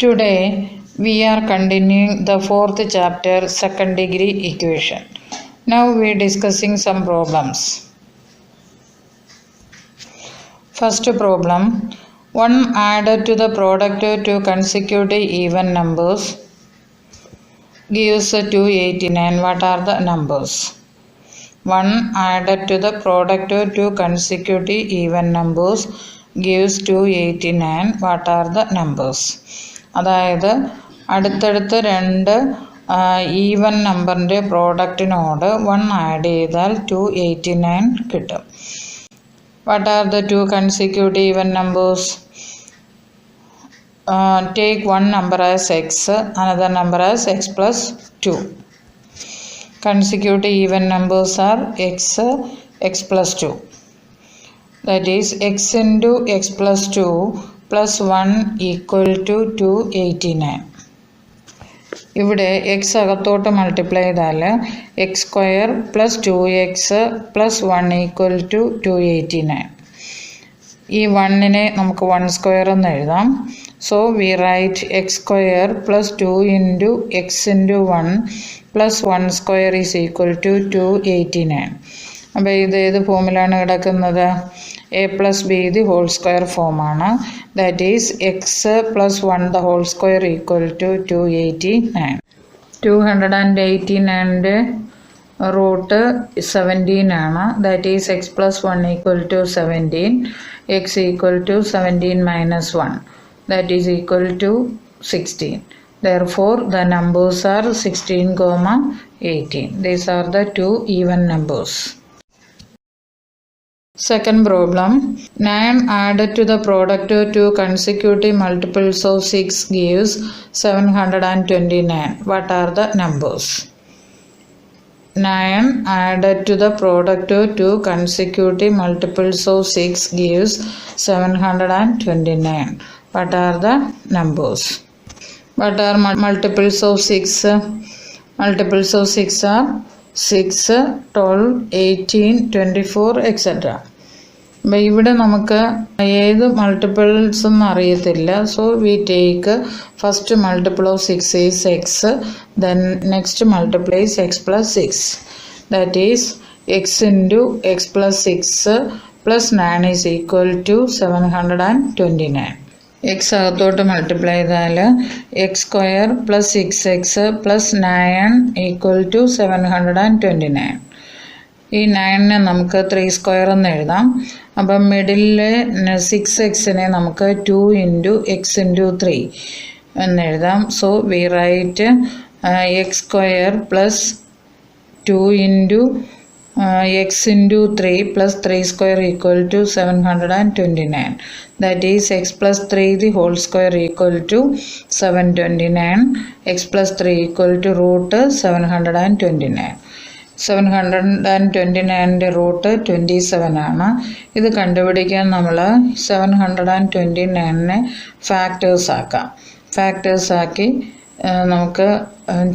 Today we are continuing the fourth chapter, second degree equation. Now we are discussing some problems. First problem, 1 added to the product of two consecutive even numbers gives 289. What are the numbers? 1 added to the product of two consecutive even numbers gives 289. What are the numbers? അതായത് അടുത്തടുത്ത് രണ്ട് even നമ്പറിൻ്റെ പ്രോഡക്റ്റിനോട് 1 add ചെയ്താൽ 289 കിട്ടും. What are the two consecutive even numbers? Take one number as x, another number as x plus 2. Consecutive even numbers are x plus 2. That is x into x plus 2 plus 1 equal to 289. ഇവിടെ X അകത്തോട്ട് multiply ചെയ്താൽ x square plus 2x plus 1 equal to 289. ഈ 1നെ നമുക്ക് 1 square എന്ന് എഴുതാം. So we write x square plus 2 into x into 1 plus 1 square is equal to 289. അപ്പോൾ ഇത് ഏത് ഫോമിലാണ് കിടക്കുന്നത്? A plus B the whole square ഫോമാണ്. That is x plus 1 the whole square equal to 289. 289ൻ്റെ റൂട്ട് 17 ആണ്. That is x plus 1 equal to 17. X equal to 17 minus 1. That is equal to 16. Therefore, the numbers are 16, 18. These are the two even numbers. Second problem, 9 added to the product of two consecutive multiples of 6 gives 729. What are the numbers? 9 added to the product of two consecutive multiples of 6 gives 729. What are the numbers? What are multiples of 6? Multiples of 6 are 6, 12, 18, 24, etc. അപ്പോൾ ഇവിടെ നമുക്ക് ഏത് multiples ഒന്നും അറിയത്തില്ല. So we take first multiple of 6 is x, then next multiple is x plus 6. That is x into x plus 6 plus 9 is equal to 729. X അകത്തോട്ട് multiply ചെയ്താൽ x square plus 6x plus 9 equal to 729. ഈ 9നെ നമുക്ക് 3 square എന്ന് എഴുതാം. അപ്പം മിഡിലെ 6xനെ നമുക്ക് 2 into x into 3 എന്ന് എഴുതാം. So we write x square plus 2 into x into 3 plus 3 square equal to 729. That is x plus 3 the whole square equal to 729. x plus 3 equal to root 729. 729ൻ്റെ root 27 ആണ്. ഇത് കണ്ടുപിടിക്കാൻ നമ്മൾ 729നെ factors ആക്കാം. Factors ആക്കി നമുക്ക്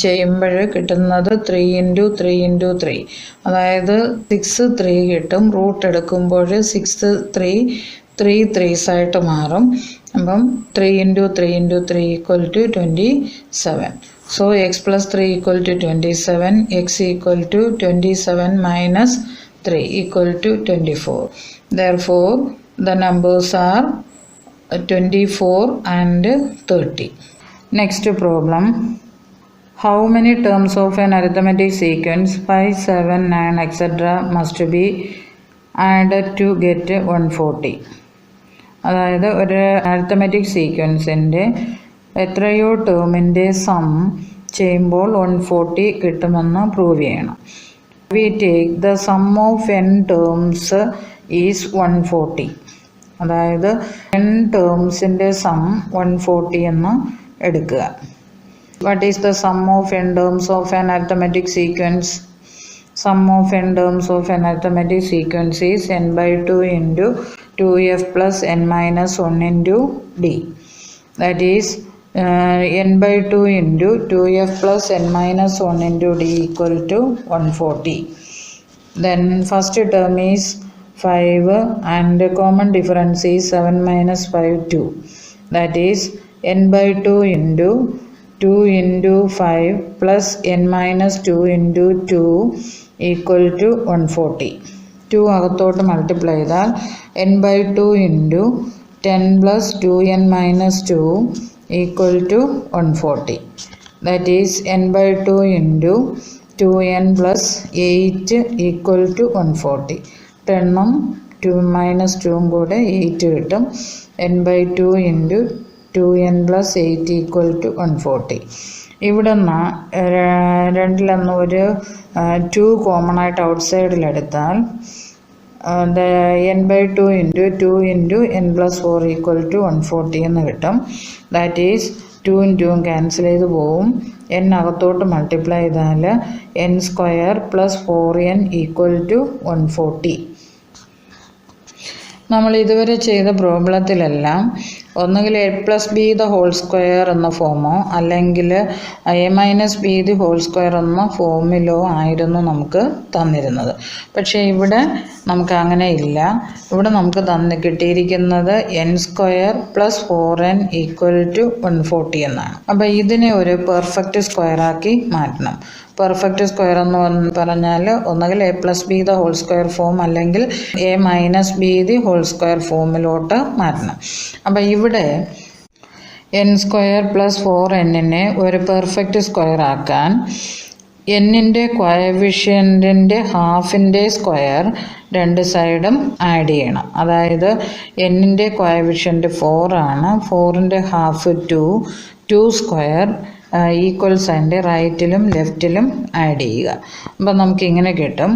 ചെയ്യുമ്പോൾ കിട്ടുന്നത് 3 ഇൻറ്റു 3 ഇൻറ്റു 3, അതായത് 6 3 കിട്ടും. റൂട്ട് എടുക്കുമ്പോൾ 6 3 3s ആയിട്ട് മാറും. അപ്പം 3 into 3 into 3 equal to 27. So x plus 3 equal to 27, x equal to 27 minus 3 equal to 24. Therefore, the numbers are 24 and 30. Next problem, how many terms of an arithmetic sequence 5, 7, 9, etc. must be added to get 140? അതായത് ഒരു arithmetic സീക്വൻസിൻ്റെ എത്രയോ ടേമിൻ്റെ some ചെയ്യുമ്പോൾ 140 കിട്ടുമെന്ന് prove ചെയ്യണം. We take the sum of n terms is 140. അതായത് n ടേംസിൻ്റെ some 140 എന്ന് എടുക്കുക. What is the sum of n terms of an arithmetic sequence? Sum of n terms of an arithmetic sequence is n by 2 into 2f plus n minus 1 into d. That is n by 2 into 2f plus n minus 1 into d equal to 140. Then first term is 5 and common difference is 7 minus 5 2. That is n by 2 into 2 into 5 plus n minus 2 into 2 equal to 140. 2 അകത്തോട്ട് multiply ചെയ്താൽ n by 2 into 10 plus 2n minus 2 equal to 140. That is n by 2 into 2n plus 8 equal to 140. 10 2 minus 2 കൂടെ 8 കിട്ടും. n by 2 into 2n plus 8 equal to 140. ഇവിടെ നിന്ന് രണ്ടിലൊന്ന് ഒരു 2 common ആയിട്ട് out സൈഡിലെടുത്താൽ n by 2 into 2 into n plus 4 equal to 140 എന്ന് കിട്ടും. That is 2 2 cancel ചെയ്ത് പോവും. n അകത്തോട്ട് മൾട്ടിപ്ലൈ ചെയ്താൽ n square plus 4n equal to 140. നമ്മൾ ഇതുവരെ ചെയ്ത പ്രോബ്ലത്തിലെല്ലാം ഒന്നുകിൽ A plus B the whole square എന്ന ഫോമോ അല്ലെങ്കിൽ A minus B the whole square എന്ന ഫോമിലോ ആയിരുന്നു നമുക്ക് തന്നിരുന്നത്. പക്ഷേ ഇവിടെ നമുക്ക് അങ്ങനെ ഇല്ല. ഇവിടെ നമുക്ക് കിട്ടിയിരിക്കുന്നത് n square plus 4n equal to 140 എന്നാണ്. അപ്പോൾ ഇതിനെ ഒരു പെർഫെക്റ്റ് സ്ക്വയറാക്കി മാറ്റണം. പെർഫെക്റ്റ് സ്ക്വയർ എന്ന് പറഞ്ഞാൽ ഒന്നുകിൽ A plus B the whole square form അല്ലെങ്കിൽ A minus B the whole square ഫോമിലോട്ട് മാറ്റണം. അപ്പം ഇവിടെ n സ്ക്വയർ പ്ലസ് 4n ഒരു പെർഫെക്റ്റ് സ്ക്വയർ ആക്കാൻ എന്നിൻ്റെ കോഎഫിഷ്യൻറ്റിൻ്റെ ഹാഫിൻ്റെ സ്ക്വയർ രണ്ട് സൈഡും ആഡ് ചെയ്യണം. അതായത് എന്നിൻ്റെ കോഎഫിഷ്യൻറ്റ് 4 ആണ്. 4ൻ്റെ ഹാഫ് 2 സ്ക്വയർ ഈക്വൽ സൈൻ്റെ റൈറ്റിലും ലെഫ്റ്റിലും ആഡ് ചെയ്യുക. അപ്പം നമുക്കിങ്ങനെ കിട്ടും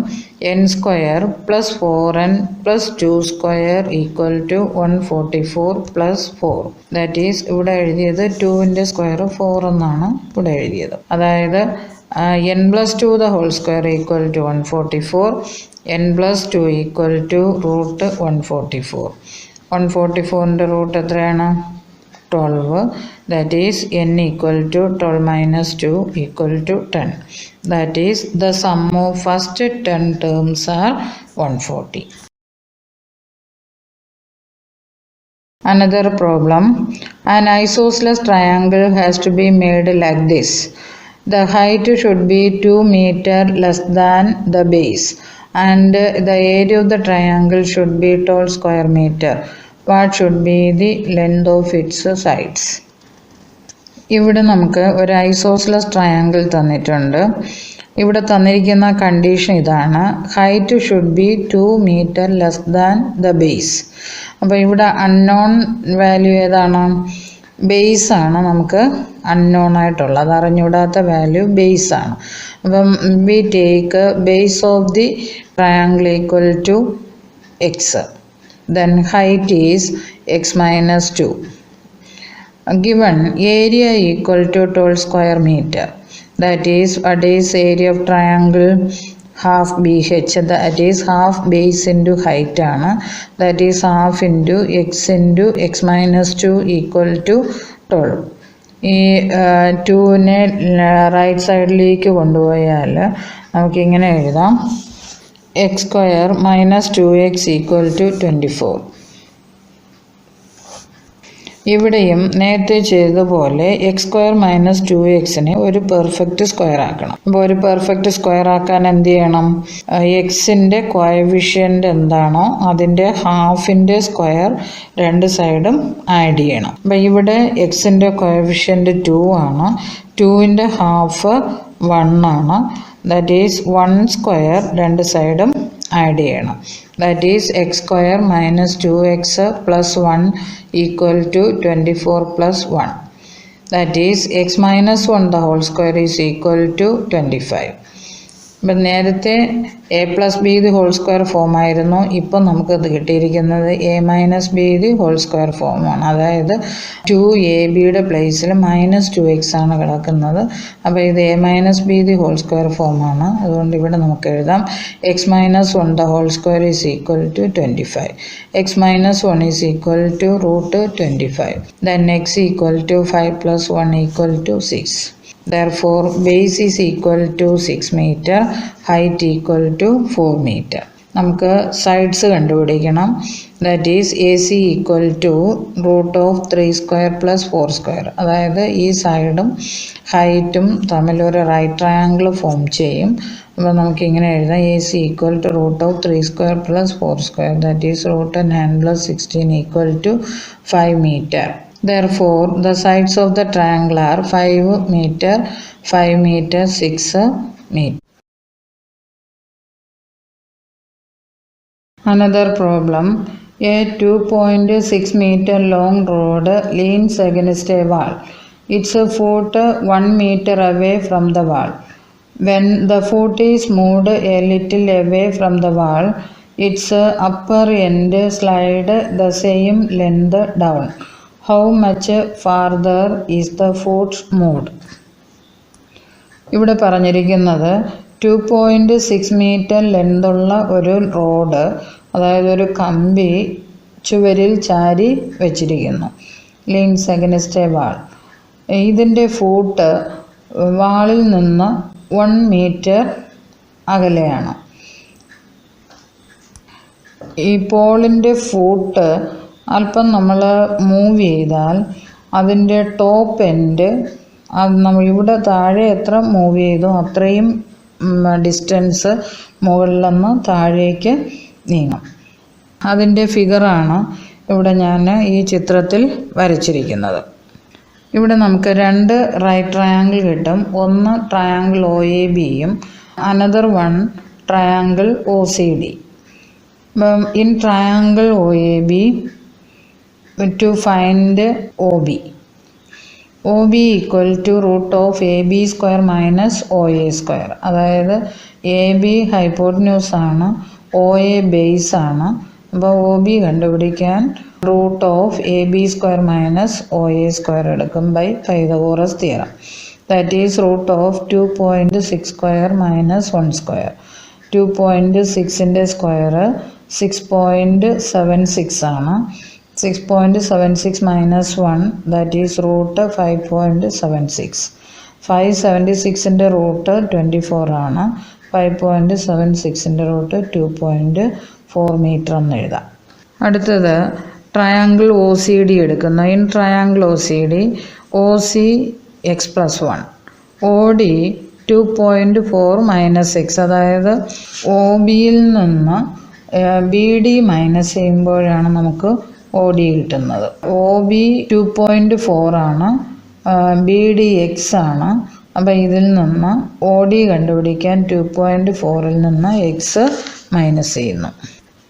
n square plus 4n plus 2 square equal to 144 plus 4. That is ഇവിടെ എഴുതിയത് 2ൻ്റെ സ്ക്വയർ 4 എന്നാണ് ഇവിടെ എഴുതിയത്. അതായത് n plus 2 the whole square equal to 144, n plus 2 equal to root 144. 144ൻ്റെ റൂട്ട് എത്രയാണ്? 12. That is n equal to 12 minus 2 equal to 10. That is the sum of first 10 terms are 140. Another problem. An isosceles triangle has to be made like this. The height should be 2 meters less than the base and the area of the triangle should be 12 square meter. What should be the length of its sides? ഇവിടെ നമുക്ക് ഒരു isosceles triangle തന്നിട്ടുണ്ട്. ഇവിടെ തന്നിരിക്കുന്ന condition ഇതാണ്: height should be 2 metre less than the base. അപ്പോൾ ഇവിടെ unknown value ഏതാണ്? ബേസ് ആണ്. നമുക്ക് അൺനോൺ ആയിട്ടുള്ളത്, അത് അറിഞ്ഞൂടാത്ത വാല്യൂ ബേസ് ആണ്. അപ്പം we take base of the triangle equal to x. Then height is x minus 2. Given area equal to 12 square meter. That is, what is area of triangle? Half BH. That is half base into height. That is half into x minus 2 equal to 12. ഈ 2നെ right സൈഡിലേക്ക് കൊണ്ടുപോയാൽ നമുക്കിങ്ങനെ എഴുതാം: x square minus 2x equal to 24. ഇവിടെയും നേരത്തെ ചെയ്തതുപോലെ x square minus 2xനെ ഒരു perfect square ആക്കണം. അപ്പോൾ ഒരു പെർഫെക്റ്റ് സ്ക്വയർ ആക്കാൻ എന്ത് ചെയ്യണം? എക്സിൻ്റെ കോഎഫിഷ്യൻ്റ് എന്താണോ അതിൻ്റെ ഹാഫിൻ്റെ സ്ക്വയർ രണ്ട് സൈഡും ആഡ് ചെയ്യണം. അപ്പോൾ ഇവിടെ എക്സിൻ്റെ കോഎഫിഷ്യൻ്റ് 2 ആണ്. 2ൻ്റെ ഹാഫ് 1 ആണ്. That is 1 സ്ക്വയർ രണ്ട് സൈഡും ആഡ് ചെയ്യണം. That is x square minus 2x plus 1 equal to 24 plus 1. That is x minus 1 the whole square is equal to 25. അപ്പം നേരത്തെ A plus B the whole square ഫോമായിരുന്നു. ഇപ്പം നമുക്കത് കിട്ടിയിരിക്കുന്നത് A minus B the whole square ഫോമാണ്. അതായത് 2ab പ്ലേസിൽ minus 2x ആണ് കിടക്കുന്നത്. അപ്പോൾ ഇത് A minus B the whole square ഫോമാണ്. അതുകൊണ്ട് ഇവിടെ നമുക്ക് എഴുതാം x minus 1 the whole square is equal to 25. X minus 1 is equal to root 25. Then x equal to 5 plus 1 equal to 6. Therefore, base is equal to 6 meter, height equal to 4 meter. നമുക്ക് sides കണ്ടുപിടിക്കണം. That is AC equal to √3² + 4². അതായത് ഈ സൈഡും ഹൈറ്റും തമ്മിലൊരു right triangle form ചെയ്യും. അപ്പോൾ നമുക്കിങ്ങനെ എഴുതാം AC equal to √3² + 4². That is √9 + 16 equal to 5 meter. Therefore, the sides of the triangle are 5 meter, 5 meter, 6 meter. Another problem. A 2.6 meter long road leans against a wall. Its foot 1 meter away from the wall. When the foot is moved a little away from the wall, its upper end slide the same length down. How much farther is the foot moved? ഇവിടെ പറഞ്ഞിരിക്കുന്നത് 2.6 metre ലെന്തുള്ള ഒരു road, അതായത് ഒരു കമ്പി ചുവരിൽ ചാരി വെച്ചിരിക്കുന്നു. Leans against A വാൾ. ഇതിൻ്റെ ഫൂട്ട് വാളിൽ നിന്ന് 1 മീറ്റർ അകലെയാണ്. ഈ പോളിൻ്റെ ഫൂട്ട് അല്പം നമ്മൾ മൂവ് ചെയ്താൽ അതിൻ്റെ ടോപ്പ് എൻഡ് നമ്മൾ ഇവിടെ താഴെ എത്ര മൂവ് ചെയ്തോ അത്രയും ഡിസ്റ്റൻസ് മുകളിൽ നിന്ന് താഴേക്ക് നീങ്ങും. അതിൻ്റെ ഫിഗറാണ് ഇവിടെ ഞാൻ ഈ ചിത്രത്തിൽ വരച്ചിരിക്കുന്നത്. ഇവിടെ നമുക്ക് 2 റൈറ്റ് ട്രയാങ്കിൾ കിട്ടും. ഒന്ന് ട്രയാങ്കിൾ OABയും another one triangle OCD. In triangle OAB, to find OB. OB equal to √AB² - OA². അതായത് AB ഹൈപ്പോട്ടന്യൂസ് ആണ്, OA ബേസ് ആണ്. അപ്പോൾ OB കണ്ടുപിടിക്കാൻ √AB² - OA² എടുക്കും by Pythagoras theorem. That is √2.62 - 1². 2.6ൻ്റെ സ്ക്വയർ 6.76 ആണ്. 6.76 - 1 ദാറ്റ് ഈസ് √5.76. 576ൻ്റെ റൂട്ട് 24 ആണ്. 5.76ൻ്റെ root 2.4 metre എന്ന് എഴുതാം. അടുത്തത് ട്രയാങ്കിൾ OCD എടുക്കുന്നു. In triangle OCD OC x+1, OD 2.4 - x. അതായത് OBയിൽ നിന്ന് BD മൈനസ് ചെയ്യുമ്പോഴാണ് നമുക്ക് OD കിട്ടുന്നത്. OB 2.4 ആണ്, BD x ആണ്. അപ്പോൾ ഇതിൽ നിന്ന് OD കണ്ടുപിടിക്കാൻ 2.4ൽ നിന്ന് x മൈനസ് ചെയ്യുന്നു.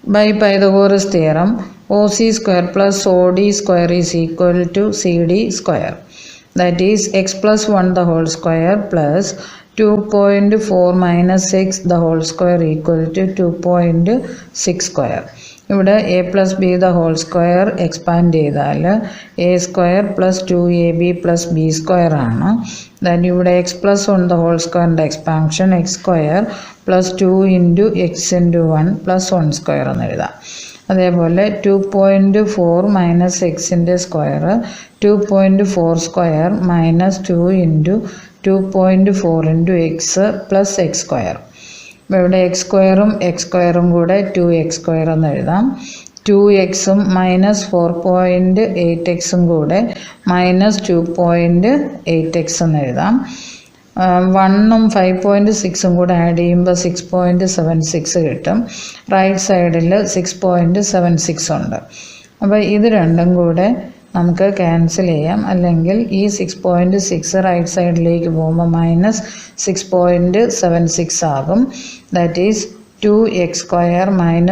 By Pythagoras theorem OC² + OD² is equal to CD². That is x+1 the whole square plus 2.4 - x the whole square equal to 2.6². ഇവിടെ a + b the whole square expand ചെയ്താൽ a² + 2ab + b² ആണ്. Then ഇവിടെ x+1 the whole squareൻ്റെ expansion x² + 2 × x × 1 + 1² എന്ന് എഴുതാം. അതേപോലെ 2.4 - എക്സിൻ്റെ square 2.4² - 2 × 2.4 × x + x². അപ്പോൾ ഇവിടെ x²ഉം x²ഉം കൂടെ 2x² എന്ന് എഴുതാം. 2xഉം -4.8xഉം കൂടെ -2.8x എന്ന് എഴുതാം. 1ഉം 5.6ഉം കൂടെ ആഡ് ചെയ്യുമ്പോൾ 6.76 കിട്ടും. റൈറ്റ് സൈഡിൽ 6.76 ഉണ്ട്. അപ്പോൾ ഇത് രണ്ടും കൂടെ നമുക്ക് ക്യാൻസൽ ചെയ്യാം. അല്ലെങ്കിൽ ഈ 6.6 റൈറ്റ് സൈഡിലേക്ക് പോകുമ്പോൾ -6.76 ആകും. That is 2x²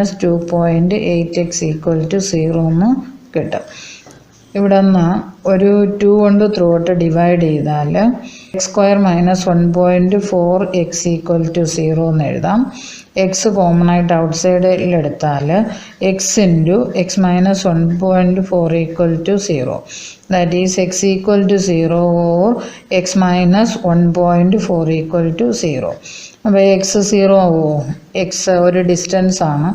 - 2.8x equal to 0 എന്ന് കിട്ടും. ഇവിടെ നിന്ന് ഒരു 2 കൊണ്ട് ത്രൂഔട്ട് ഡിവൈഡ് ചെയ്താൽ x² - 1.4x ഈക്വൽ ടു 0 എന്ന് എഴുതാം. എക്സ് കോമൺ ആയിട്ട് ഔട്ട് സൈഡിലെടുത്താൽ x × x - 1.4 equal to 0. That is x equal to 0 or x - 1.4 equal to 0. അപ്പോൾ എക്സ് 0 ആവുമോ? എക്സ് ഒരു ഡിസ്റ്റൻസ് ആണ്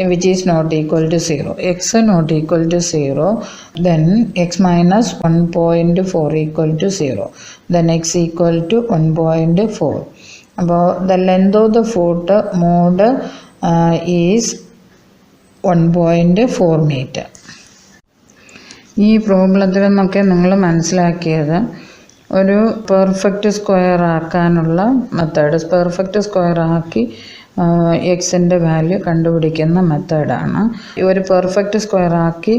which is not equal to 0. X not equal to 0, then x - 1.4 equal to 0, then x equal to 1.4. അപ്പോൾ the length of the foot mode is 1.4 metre. ഈ പ്രോബ്ലത്തിൽ നിന്നൊക്കെ നിങ്ങൾ മനസ്സിലാക്കിയത് ഒരു പെർഫെക്റ്റ് സ്ക്വയർ ആക്കാനുള്ള മെത്തേഡ്, പെർഫെക്റ്റ് സ്ക്വയർ ആക്കി എക്സിൻ്റെ വാല്യൂ കണ്ടുപിടിക്കുന്ന മെത്തേഡാണ്. ഒരു പെർഫെക്റ്റ് സ്ക്വയർ ആക്കി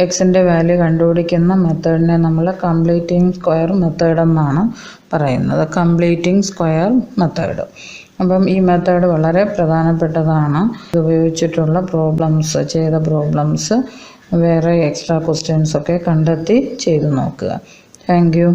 എക്സിൻ്റെ വാല്യൂ കണ്ടുപിടിക്കുന്ന മെത്തേഡിനെ നമ്മൾ കംപ്ലീറ്റിംഗ് സ്ക്വയർ മെത്തേഡ് എന്നാണ് പറയുന്നത്. Completing square method. അപ്പം ഈ മെത്തേഡ് വളരെ പ്രധാനപ്പെട്ടതാണ്. ഇത് ഉപയോഗിച്ചിട്ടുള്ള ചെയ്ത പ്രോബ്ലംസ് വേറെ എക്സ്ട്രാ ക്വസ്റ്റ്യൻസൊക്കെ കണ്ടെത്തി ചെയ്ത് നോക്കുക. Thank you.